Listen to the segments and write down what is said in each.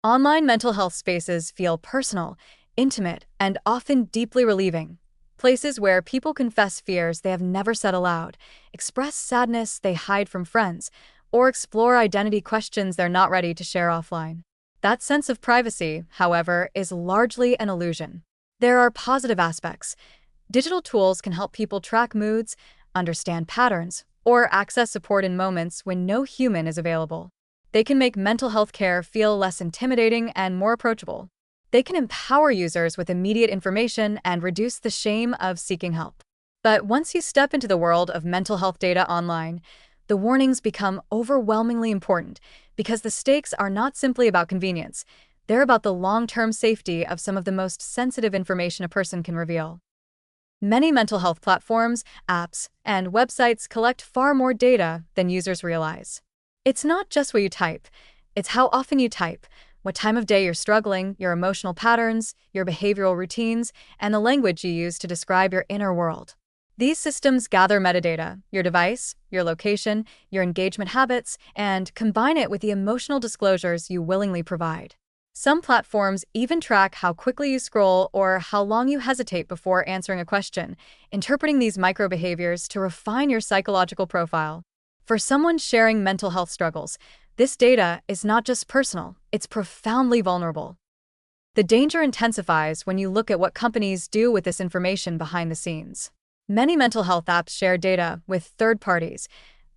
Online mental health spaces feel personal, intimate, and often deeply relieving. Places where people confess fears they have never said aloud, express sadness they hide from friends, or explore identity questions they're not ready to share offline. That sense of privacy, however, is largely an illusion. There are positive aspects. Digital tools can help people track moods, understand patterns, or access support in moments when no human is available. They can make mental health care feel less intimidating and more approachable. They can empower users with immediate information and reduce the shame of seeking help. But once you step into the world of mental health data online, the warnings become overwhelmingly important because the stakes are not simply about convenience, they're about the long-term safety of some of the most sensitive information a person can reveal. Many mental health platforms, apps, and websites collect far more data than users realize. It's not just what you type, it's how often you type, what time of day you're struggling, your emotional patterns, your behavioral routines, and the language you use to describe your inner world. These systems gather metadata, your device, your location, your engagement habits, and combine it with the emotional disclosures you willingly provide. Some platforms even track how quickly you scroll or how long you hesitate before answering a question, interpreting these microbehaviors to refine your psychological profile. For someone sharing mental health struggles, this data is not just personal, it's profoundly vulnerable. The danger intensifies when you look at what companies do with this information behind the scenes. Many mental health apps share data with third parties,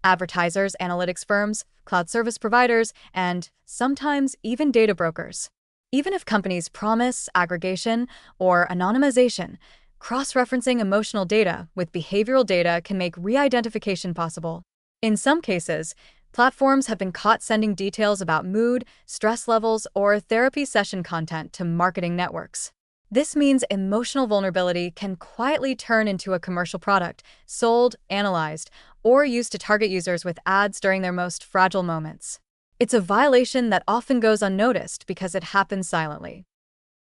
advertisers, analytics firms, cloud service providers, and sometimes even data brokers. Even if companies promise aggregation or anonymization, cross-referencing emotional data with behavioral data can make re-identification possible. In some cases, platforms have been caught sending details about mood, stress levels, or therapy session content to marketing networks. This means emotional vulnerability can quietly turn into a commercial product, sold, analyzed, or used to target users with ads during their most fragile moments. It's a violation that often goes unnoticed because it happens silently.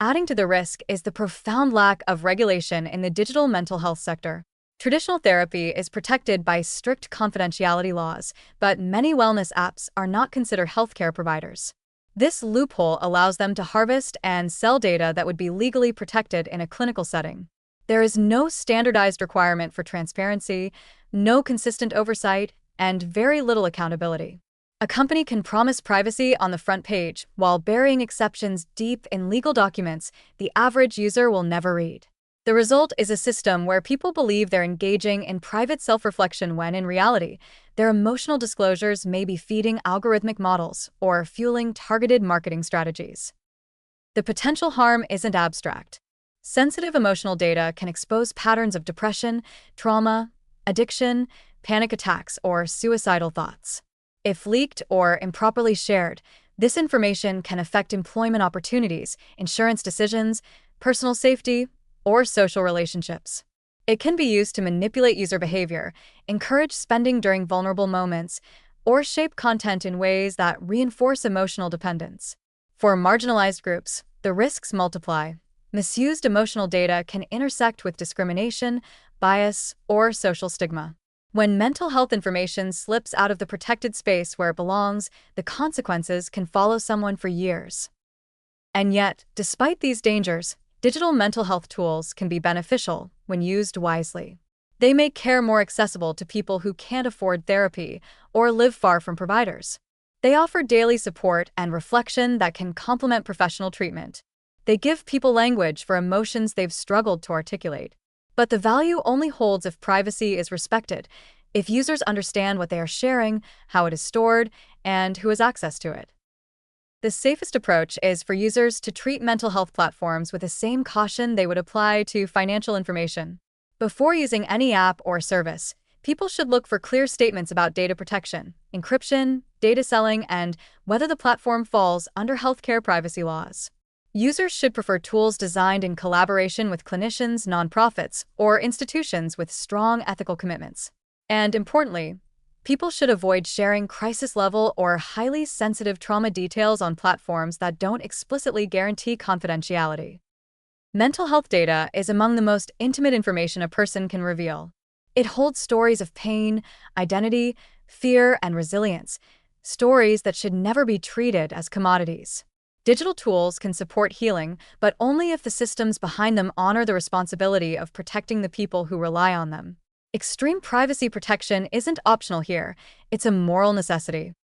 Adding to the risk is the profound lack of regulation in the digital mental health sector. Traditional therapy is protected by strict confidentiality laws, but many wellness apps are not considered healthcare providers. This loophole allows them to harvest and sell data that would be legally protected in a clinical setting. There is no standardized requirement for transparency, no consistent oversight, and very little accountability. A company can promise privacy on the front page while burying exceptions deep in legal documents the average user will never read. The result is a system where people believe they're engaging in private self-reflection when, in reality, their emotional disclosures may be feeding algorithmic models or fueling targeted marketing strategies. The potential harm isn't abstract. Sensitive emotional data can expose patterns of depression, trauma, addiction, panic attacks, or suicidal thoughts. If leaked or improperly shared, this information can affect employment opportunities, insurance decisions, personal safety, or social relationships. It can be used to manipulate user behavior, encourage spending during vulnerable moments, or shape content in ways that reinforce emotional dependence. For marginalized groups, the risks multiply. Misused emotional data can intersect with discrimination, bias, or social stigma. When mental health information slips out of the protected space where it belongs, the consequences can follow someone for years. And yet, despite these dangers, digital mental health tools can be beneficial when used wisely. They make care more accessible to people who can't afford therapy or live far from providers. They offer daily support and reflection that can complement professional treatment. They give people language for emotions they've struggled to articulate. But the value only holds if privacy is respected, if users understand what they are sharing, how it is stored, and who has access to it. The safest approach is for users to treat mental health platforms with the same caution they would apply to financial information. Before using any app or service, people should look for clear statements about data protection, encryption, data selling, and whether the platform falls under healthcare privacy laws. Users should prefer tools designed in collaboration with clinicians, nonprofits, or institutions with strong ethical commitments. And importantly, people should avoid sharing crisis-level or highly sensitive trauma details on platforms that don't explicitly guarantee confidentiality. Mental health data is among the most intimate information a person can reveal. It holds stories of pain, identity, fear, and resilience, stories that should never be treated as commodities. Digital tools can support healing, but only if the systems behind them honor the responsibility of protecting the people who rely on them. Extreme privacy protection isn't optional here, it's a moral necessity.